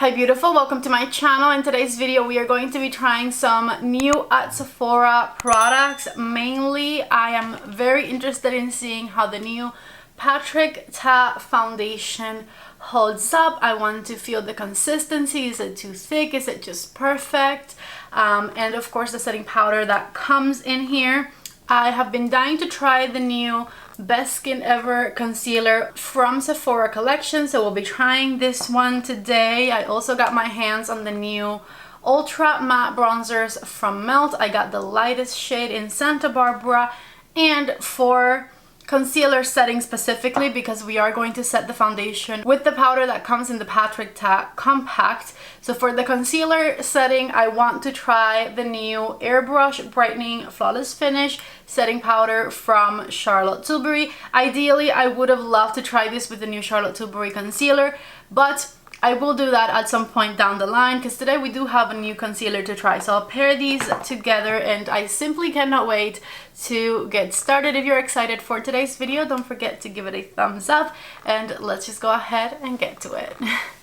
Hi beautiful, welcome to my channel. In today's video we are going to be trying some new at Sephora products. Mainly I am very interested in seeing how the new Patrick Ta foundation holds up. I want to feel the consistency. Is it too thick? Is it just perfect? And of course the setting powder that comes in here. I have been dying to try the new Best Skin Ever concealer from Sephora collection, so we'll be trying this one today. I also got my hands on the new Ultra Matte Bronzers from Melt. I got the lightest shade in Santa Barbara, and for concealer setting specifically, because we are going to set the foundation with the powder that comes in the Patrick Ta Compact. So for the concealer setting, I want to try the new AIRBRUSH Brightening Flawless Finish setting powder from Charlotte Tilbury. Ideally, I would have loved to try this with the new Charlotte Tilbury concealer, but I will do that at some point down the line because today we do have a new concealer to try. So I'll pair these together and I simply cannot wait to get started. If you're excited for today's video, don't forget to give it a thumbs up and let's just go ahead and get to it.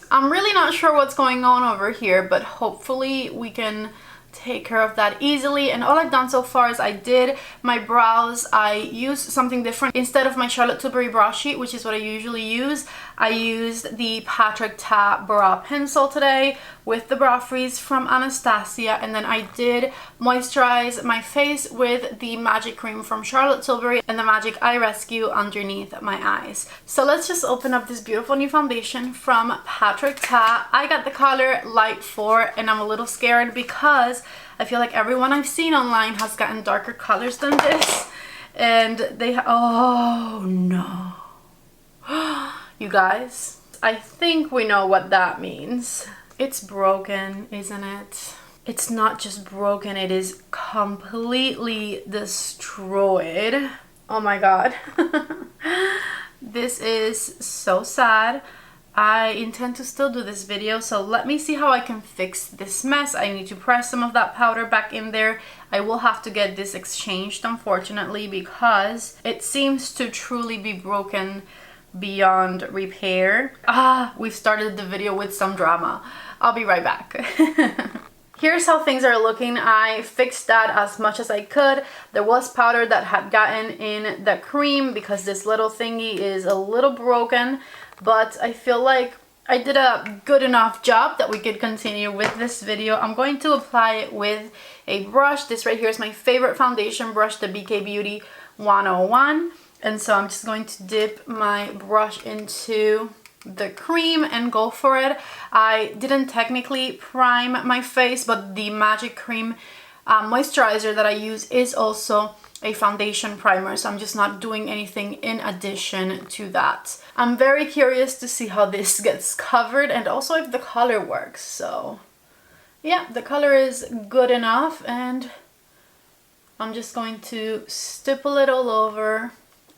I'm really not sure what's going on over here, but hopefully we can take care of that easily. And all I've done so far is I did my brows. I used something different. Instead of my Charlotte Tilbury brow sheet, which is what I usually use, I used the Patrick Ta brow pencil today with the brow freeze from Anastasia, and then I did moisturize my face with the Magic Cream from Charlotte Tilbury and the Magic Eye Rescue underneath my eyes. So let's just open up this beautiful new foundation from Patrick Ta. I got the color Light 4 and I'm a little scared because I feel like everyone I've seen online has gotten darker colors than this, and they oh no. You guys, I think we know what that means. It's broken, isn't it? It's not just broken, it is completely destroyed. Oh my god. This is so sad. I intend to still do this video, so let me see how I can fix this mess. I need to press some of that powder back in there. I will have to get this exchanged, unfortunately, because it seems to truly be broken beyond repair. We've started the video with some drama. I'll be right back. Here's how things are looking. I fixed that as much as I could. There was powder that had gotten in the cream because this little thingy is a little broken, but I feel like I did a good enough job that we could continue with this video. I'm going to apply it with a brush. This right here is my favorite foundation brush, the BK Beauty 101. And so I'm just going to dip my brush into the cream and go for it. I didn't technically prime my face, but the Magic Cream moisturizer that I use is also a foundation primer, so I'm just not doing anything in addition to that. I'm very curious to see how this gets covered and also if the color works. So yeah, the color is good enough, and I'm just going to stipple it all over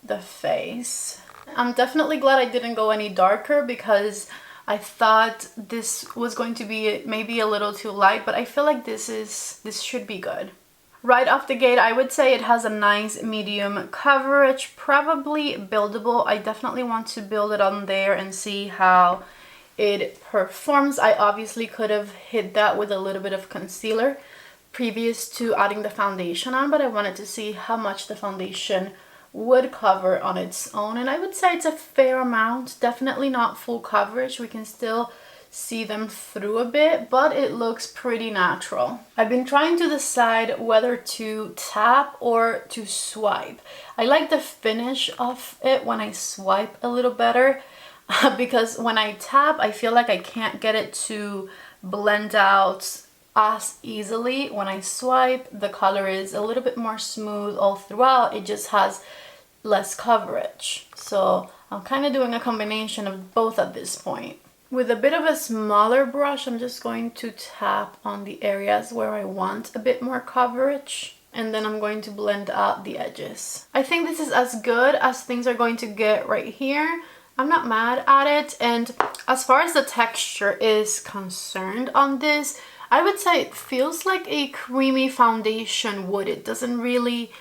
the face. I'm definitely glad I didn't go any darker because I thought this was going to be maybe a little too light, but I feel like this should be good. Right off the gate, I would say it has a nice medium coverage, probably buildable. I definitely want to build it on there and see how it performs. I obviously could have hit that with a little bit of concealer previous to adding the foundation on, but I wanted to see how much the foundation would cover on its own, and I would say it's a fair amount. Definitely not full coverage. We can still see them through a bit, but it looks pretty natural. I've been trying to decide whether to tap or to swipe. I like the finish of it when I swipe a little better because when I tap, I feel like I can't get it to blend out as easily. When I swipe, the color is a little bit more smooth all throughout. It just has less coverage. So I'm kind of doing a combination of both at this point. With a bit of a smaller brush, I'm just going to tap on the areas where I want a bit more coverage, and then I'm going to blend out the edges. I think this is as good as things are going to get right here. I'm not mad at it, and as far as the texture is concerned on this, I would say it feels like a creamy foundation would. It doesn't really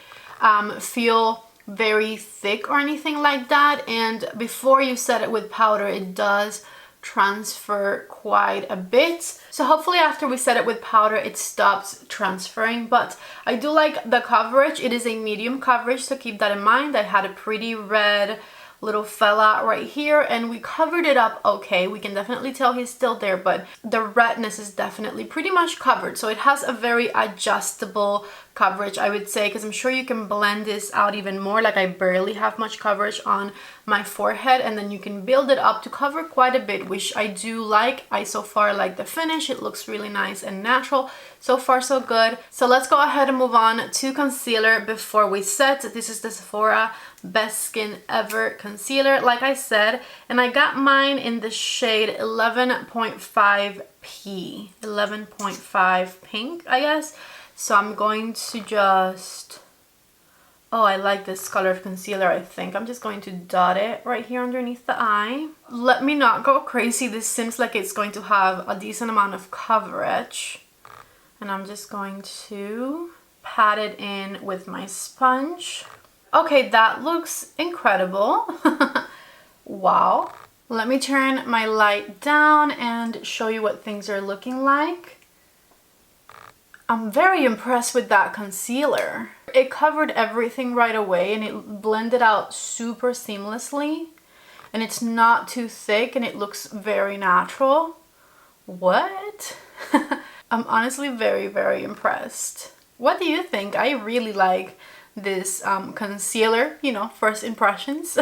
feel very thick or anything like that, and before you set it with powder, it does transfer quite a bit. So hopefully after we set it with powder, it stops transferring. But I do like the coverage. It is a medium coverage, so keep that in mind. I had a pretty red little fella right here, and we covered it up okay. We can definitely tell he's still there, but the redness is definitely pretty much covered. So it has a very adjustable coverage, I would say, because I'm sure you can blend this out even more. Like, I barely have much coverage on my forehead, and then you can build it up to cover quite a bit, which I do like. I so far like the finish. It looks really nice and natural. So far so good. So let's go ahead and move on to concealer before we set. This is the Sephora Best Skin Ever concealer, like I said, and I got mine in the shade 11.5p, 11.5 pink, I guess. So I'm going to just, oh, I like this color of concealer, I think. I'm just going to dot it right here underneath the eye. Let me not go crazy. This seems like it's going to have a decent amount of coverage. And I'm just going to pat it in with my sponge. Okay, that looks incredible. Wow. Let me turn my light down and show you what things are looking like. I'm very impressed with that concealer. It covered everything right away and it blended out super seamlessly. And it's not too thick and it looks very natural. What? I'm honestly very, very impressed. What do you think? I really like this concealer, you know, first impressions.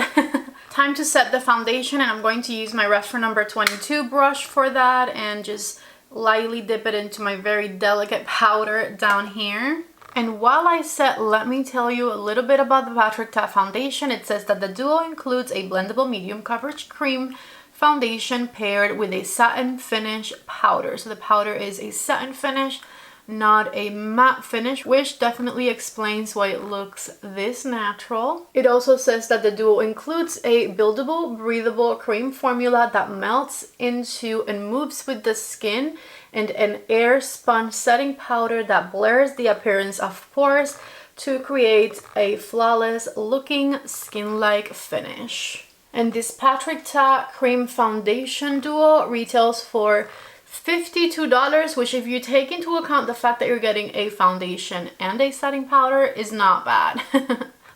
Time to set the foundation, and I'm going to use my reference number 22 brush for that and just lightly dip it into my very delicate powder down here. And while I set, let me tell you a little bit about the Patrick Ta foundation. It says that the duo includes a blendable medium coverage cream foundation paired with a satin finish powder. So the powder is a satin finish, not a matte finish, which definitely explains why it looks this natural. It also says that the duo includes a buildable, breathable cream formula that melts into and moves with the skin, and an air sponge setting powder that blurs the appearance of pores to create a flawless looking skin-like finish. And this Patrick Ta cream foundation duo retails for $52, which, if you take into account the fact that you're getting a foundation and a setting powder, is not bad.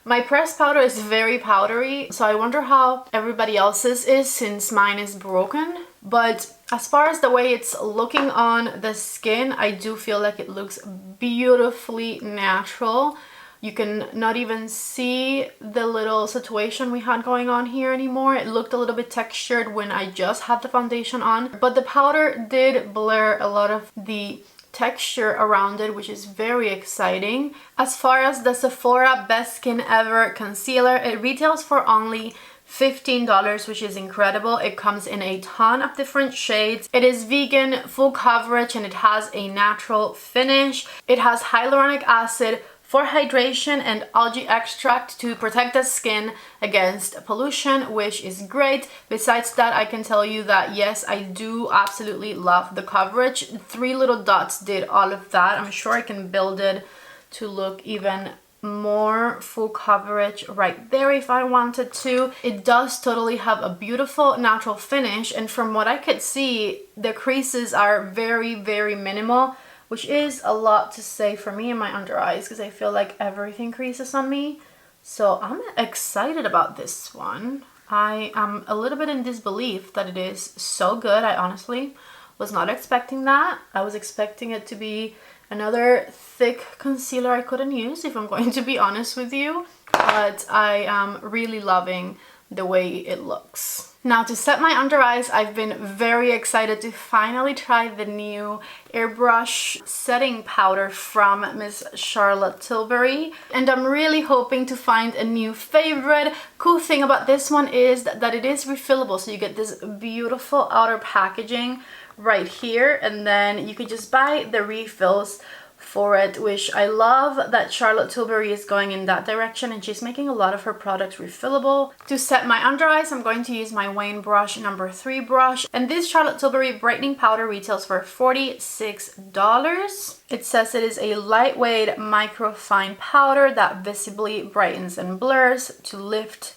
My pressed powder is very powdery, so I wonder how everybody else's is since mine is broken. But as far as the way it's looking on the skin, I do feel like it looks beautifully natural. You can not even see the little situation we had going on here anymore. It looked a little bit textured when I just had the foundation on, but the powder did blur a lot of the texture around it, which is very exciting. As far as the Sephora Best Skin Ever concealer, it retails for only $15, which is incredible. It comes in a ton of different shades. It is vegan, full coverage, and it has a natural finish. It has hyaluronic acid for hydration and algae extract to protect the skin against pollution, which is great. Besides that, I can tell you that yes, I do absolutely love the coverage. 3 little dots did all of that. I'm sure I can build it to look even more full coverage right there if I wanted to. It does totally have a beautiful natural finish, and from what I could see, the creases are very, very minimal, which is a lot to say for me in my under eyes because I feel like everything creases on me. So I'm excited about this one. I am a little bit in disbelief that it is so good. I honestly was not expecting that. I was expecting it to be another thick concealer I couldn't use, if I'm going to be honest with you. But I am really loving the way it looks. Now, to set my under eyes, I've been very excited to finally try the new AIRBRUSH setting powder from Miss Charlotte Tilbury, and I'm really hoping to find a new favorite. Cool thing about this one is that it is refillable, so you get this beautiful outer packaging right here, and then you can just buy the refills for it, which I love that Charlotte Tilbury is going in that direction, and she's making a lot of her products refillable. To set my under eyes, I'm going to use my Wayne brush number 3 brush, and this Charlotte Tilbury brightening powder retails for $46. It says it is a lightweight microfine powder that visibly brightens and blurs to lift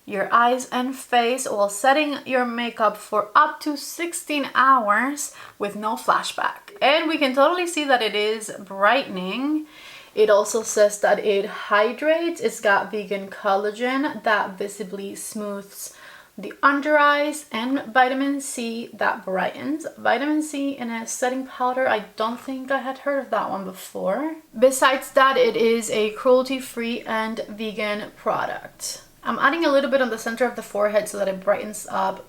your eyes and face while setting your makeup for up to 16 hours with no flashback. And we can totally see that it is brightening. It also says that it hydrates. It's got vegan collagen that visibly smooths the under eyes, and vitamin C that brightens. Vitamin C in a setting powder, I don't think I had heard of that one before. Besides that, it is a cruelty-free and vegan product. I'm adding a little bit on the center of the forehead so that it brightens up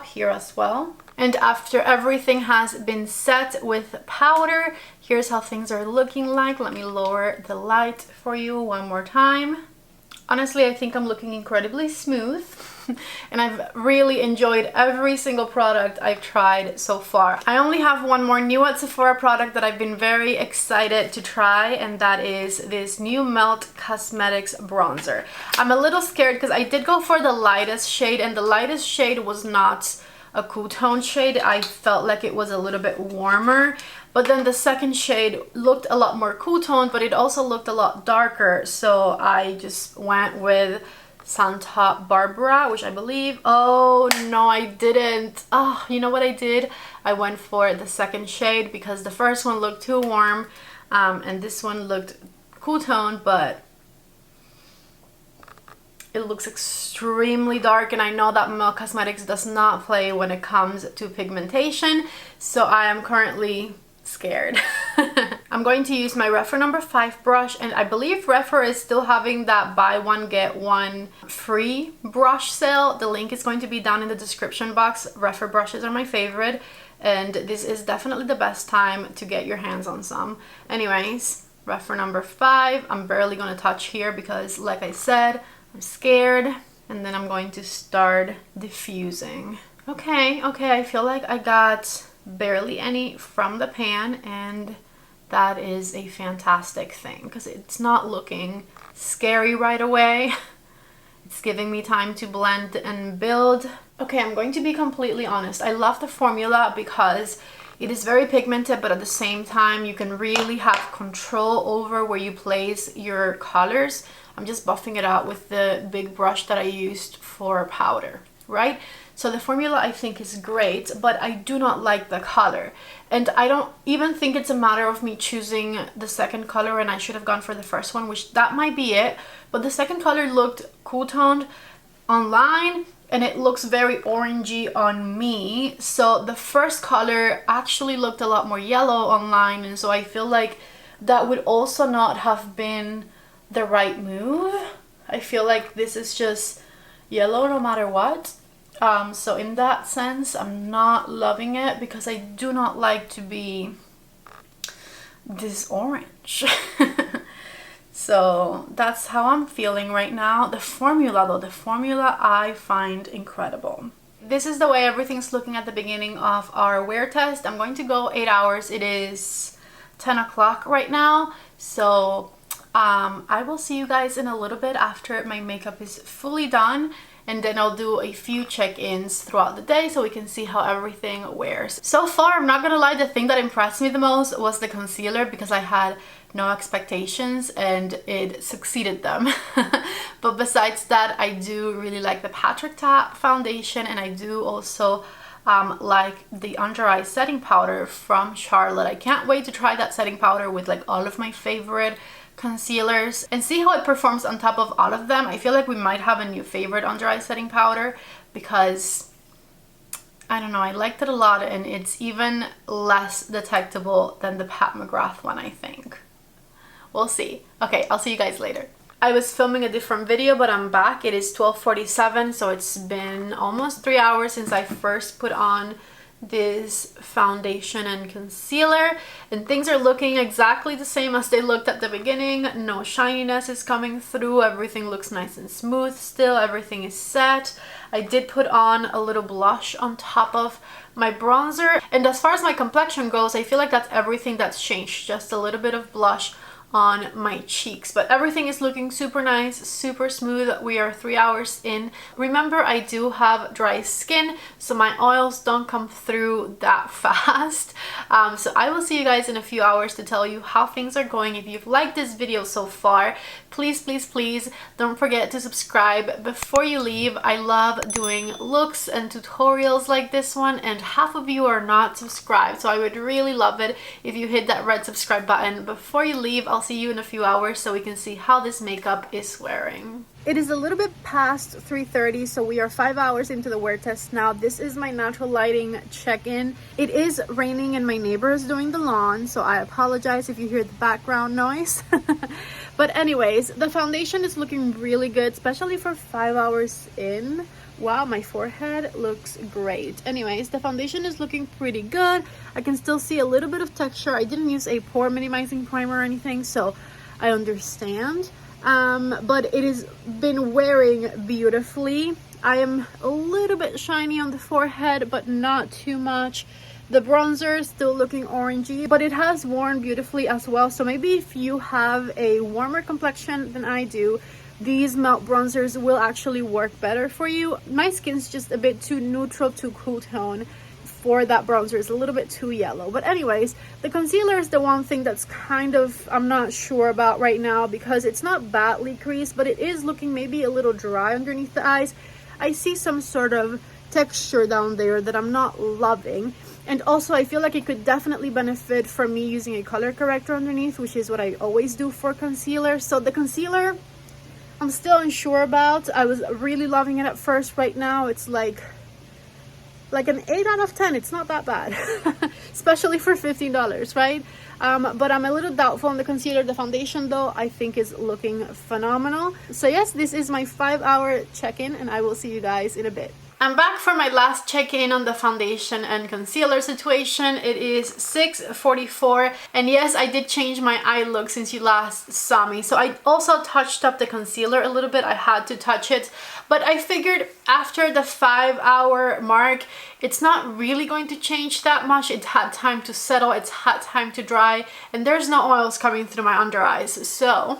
here as well. And after everything has been set with powder, here's how things are looking like. Let me lower the light for you one more time. Honestly, I think I'm looking incredibly smooth and I've really enjoyed every single product I've tried so far. I only have one more new at Sephora product that I've been very excited to try, and that is this new Melt Cosmetics bronzer. I'm a little scared because I did go for the lightest shade, and the lightest shade was not a cool tone shade. I felt like it was a little bit warmer, but then the second shade looked a lot more cool toned, but it also looked a lot darker, so I just went with Santa Barbara, which I believe, oh no, I didn't. Oh, you know what I did? I went for the second shade because the first one looked too warm, and this one looked cool toned, but it looks extremely dark, and I know that Melt Cosmetics does not play when it comes to pigmentation, so I am currently scared. I'm going to use my Refer number 5 brush, and I believe Refer is still having that buy one get one free brush sale. The link is going to be down in the description box. Refer brushes are my favorite, and this is definitely the best time to get your hands on some. Anyways, Refer number 5. I'm barely going to touch here because, like I said, I'm scared. And then I'm going to start diffusing. Okay, I feel like I got barely any from the pan, and that is a fantastic thing because it's not looking scary right away. It's giving me time to blend and build. Okay, I'm going to be completely honest. I love the formula because it is very pigmented, but at the same time you can really have control over where you place your colors. I'm just buffing it out with the big brush that I used for powder, right? So the formula I think is great, but I do not like the color. And I don't even think it's a matter of me choosing the second color and I should have gone for the first one, which that might be it. But the second color looked cool toned online and it looks very orangey on me. So the first color actually looked a lot more yellow online, and so I feel like that would also not have been the right move. I feel like this is just yellow no matter what. So in that sense, I'm not loving it because I do not like to be this orange. So that's how I'm feeling right now. The formula though, the formula I find incredible. This is the way everything's looking at the beginning of our wear test. I'm going to go 8 hours. It is 10 o'clock right now. So I will see you guys in a little bit after my makeup is fully done, and then I'll do a few check-ins throughout the day so we can see how everything wears. So far, I'm not gonna lie, the thing that impressed me the most was the concealer because I had no expectations and it succeeded them. But besides that, I do really like the Patrick Ta foundation, and I do also like the under eye setting powder from Charlotte. I can't wait to try that setting powder with like all of my favorite concealers and see how it performs on top of all of them. I feel like we might have a new favorite under eye setting powder because I don't know, I liked it a lot, and it's even less detectable than the Pat McGrath one, I think. We'll see. Okay, I'll see you guys later. I was filming a different video, but I'm back. It is 12:47, so it's been almost 3 hours since I first put on this foundation and concealer, and things are looking exactly the same as they looked at the beginning. No shininess is coming through. Everything looks nice and smooth still. Everything is set. I did put on a little blush on top of my bronzer, and as far as my complexion goes, I feel like that's everything that's changed. Just a little bit of blush on my cheeks. But everything is looking super nice, super smooth. We are 3 hours in. Remember, I do have dry skin, so my oils don't come through that fast. So I will see you guys in a few hours to tell you how things are going. If you've liked this video so far, please, please, please don't forget to subscribe before you leave. I love doing looks and tutorials like this one, and half of you are not subscribed, so I would really love it if you hit that red subscribe button before you leave. I'll see you in a few hours so we can see how this makeup is wearing. It is a little bit past 3:30, so we are 5 hours into the wear test now. This is my natural lighting check-in. It is raining and my neighbor is doing the lawn, so I apologize if you hear the background noise. But anyways, the foundation is looking really good, especially for 5 hours in. Wow, my forehead looks great. Anyways, the foundation is looking pretty good. I can still see a little bit of texture. I didn't use a pore minimizing primer or anything, so I understand. But it has been wearing beautifully. I am a little bit shiny on the forehead, but not too much. The bronzer is still looking orangey, but it has worn beautifully as well. So maybe if you have a warmer complexion than I do, these matte bronzers will actually work better for you. My skin's just a bit too neutral, too cool tone for that bronzer. It's a little bit too yellow. But anyways, the concealer is the one thing that's kind of, I'm not sure about right now, because it's not badly creased, but it is looking maybe a little dry underneath the eyes. I see some sort of texture down there that I'm not loving. And also, I feel like it could definitely benefit from me using a color corrector underneath, which is what I always do for concealer. So the concealer, I'm still unsure about. I was really loving it at first. Right now, it's like an 8 out of 10. It's not that bad, especially for $15, right? But I'm a little doubtful on the concealer. The foundation, though, I think is looking phenomenal. So yes, this is my 5-hour check-in, and I will see you guys in a bit. I'm back for my last check-in on the foundation and concealer situation. It is 6:44, and yes, I did change my eye look since you last saw me. So I also touched up the concealer a little bit. I had to touch it, but I figured after the 5-hour mark, it's not really going to change that much. It had time to settle, it's had time to dry, and there's no oils coming through my under eyes. So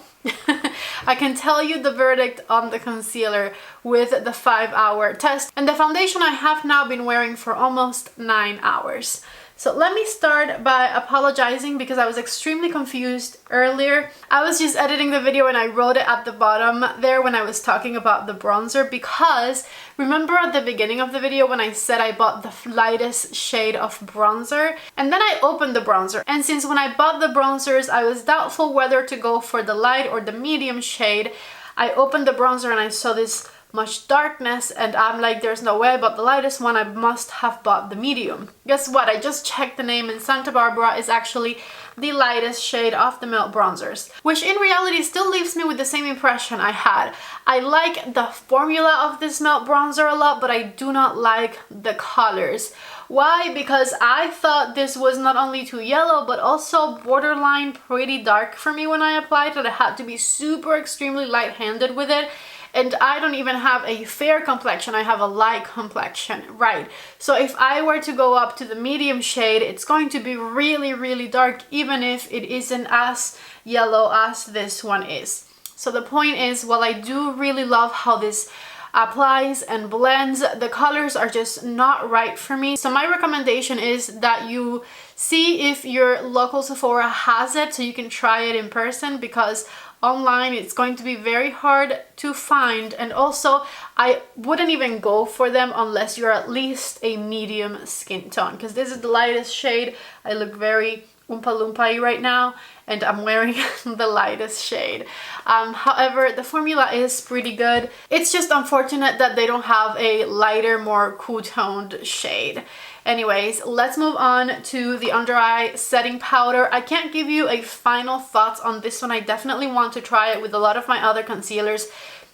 I can tell you the verdict on the concealer with the 5-hour test. And the foundation I have now been wearing for almost 9 hours. So let me start by apologizing because I was extremely confused earlier. I was just editing the video and I wrote it at the bottom there when I was talking about the bronzer, because remember at the beginning of the video when I said I bought the lightest shade of bronzer, and then I opened the bronzer, and since when I bought the bronzers I was doubtful whether to go for the light or the medium shade, I opened the bronzer and I saw this much darkness, and I'm like, there's no way I bought the lightest one, I must have bought the medium. Guess what? I just checked the name, and Santa Barbara is actually the lightest shade of the milk bronzers, which in reality still leaves me with the same impression I had. I like the formula of this milk bronzer a lot, but I do not like the colors. Why? Because I thought this was not only too yellow, but also borderline pretty dark for me when I applied it. I had to be super extremely light-handed with it. And I don't even have a fair complexion, I have a light complexion, right? So if I were to go up to the medium shade, it's going to be really, really dark, even if it isn't as yellow as this one is. So the point is, while I do really love how this applies and blends, the colors are just not right for me. So my recommendation is that you see if your local Sephora has it so you can try it in person, because online it's going to be very hard to find. And also I wouldn't even go for them unless you're at least a medium skin tone, because this is the lightest shade. I look very Oompa Loompa-y right now, and I'm wearing the lightest shade. However, the formula is pretty good. It's just unfortunate that they don't have a lighter, more cool-toned shade. Anyways, let's move on to the under eye setting powder. I can't give you a final thoughts on this one. I definitely want to try it with a lot of my other concealers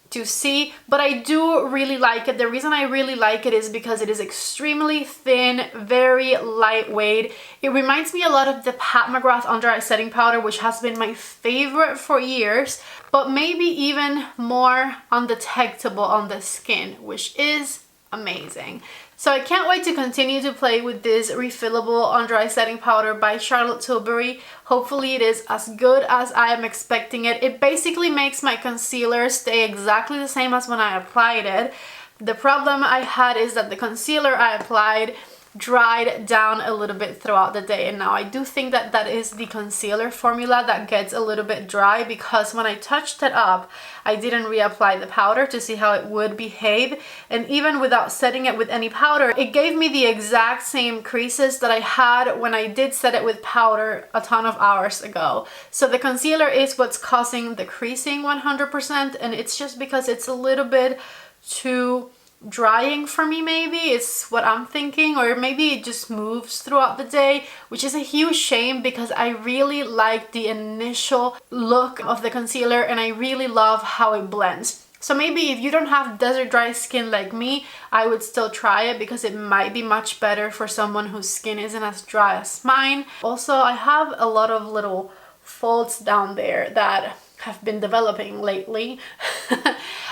to see, but I do really like it. The reason I really like it is because it is extremely thin, very lightweight. It reminds me a lot of the Pat McGrath under eye setting powder, which has been my favorite for years, but maybe even more undetectable on the skin, which is amazing. So I can't wait to continue to play with this refillable under eye setting powder by Charlotte Tilbury. Hopefully it is as good as I am expecting it. It basically makes my concealer stay exactly the same as when I applied it. The problem I had is that the concealer I applied dried down a little bit throughout the day, and now I do think that that is the concealer formula that gets a little bit dry, because when I touched it up I didn't reapply the powder to see how it would behave, and even without setting it with any powder, it gave me the exact same creases that I had when I did set it with powder a ton of hours ago. So the concealer is what's causing the creasing 100%, and it's just because it's a little bit too drying for me, maybe it's what I'm thinking, or maybe it just moves throughout the day, which is a huge shame because I really like the initial look of the concealer and I really love how it blends. So maybe if you don't have desert dry skin like me, I would still try it because it might be much better for someone whose skin isn't as dry as mine. Also, I have a lot of little folds down there that have been developing lately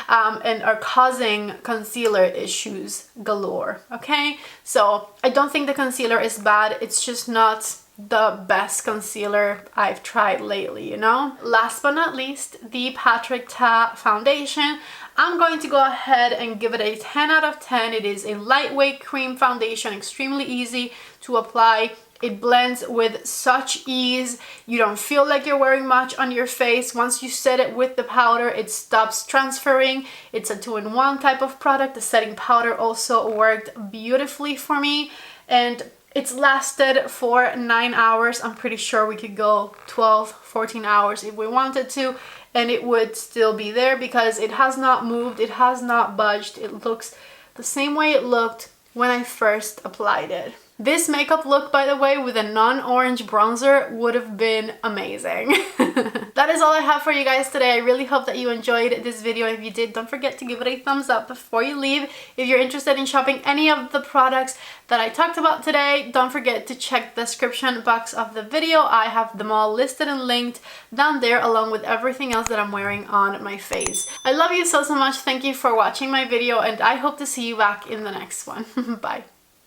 and are causing concealer issues galore, okay? So I don't think the concealer is bad, it's just not the best concealer I've tried lately, you know? Last but not least, the Patrick Ta foundation. I'm going to go ahead and give it a 10 out of 10. It is a lightweight cream foundation, extremely easy to apply. It blends with such ease. You don't feel like you're wearing much on your face. Once you set it with the powder, it stops transferring. It's a 2-in-1 type of product. The setting powder also worked beautifully for me, and it's lasted for 9 hours. I'm pretty sure we could go 12, 14 hours if we wanted to, and it would still be there because it has not moved, it has not budged. It looks the same way it looked when I first applied it. This makeup look, by the way, with a non-orange bronzer would have been amazing. That is all I have for you guys today. I really hope that you enjoyed this video. If you did, don't forget to give it a thumbs up before you leave. If you're interested in shopping any of the products that I talked about today, don't forget to check the description box of the video. I have them all listed and linked down there, along with everything else that I'm wearing on my face. I love you so much. Thank you for watching my video, and I hope to see you back in the next one. Bye.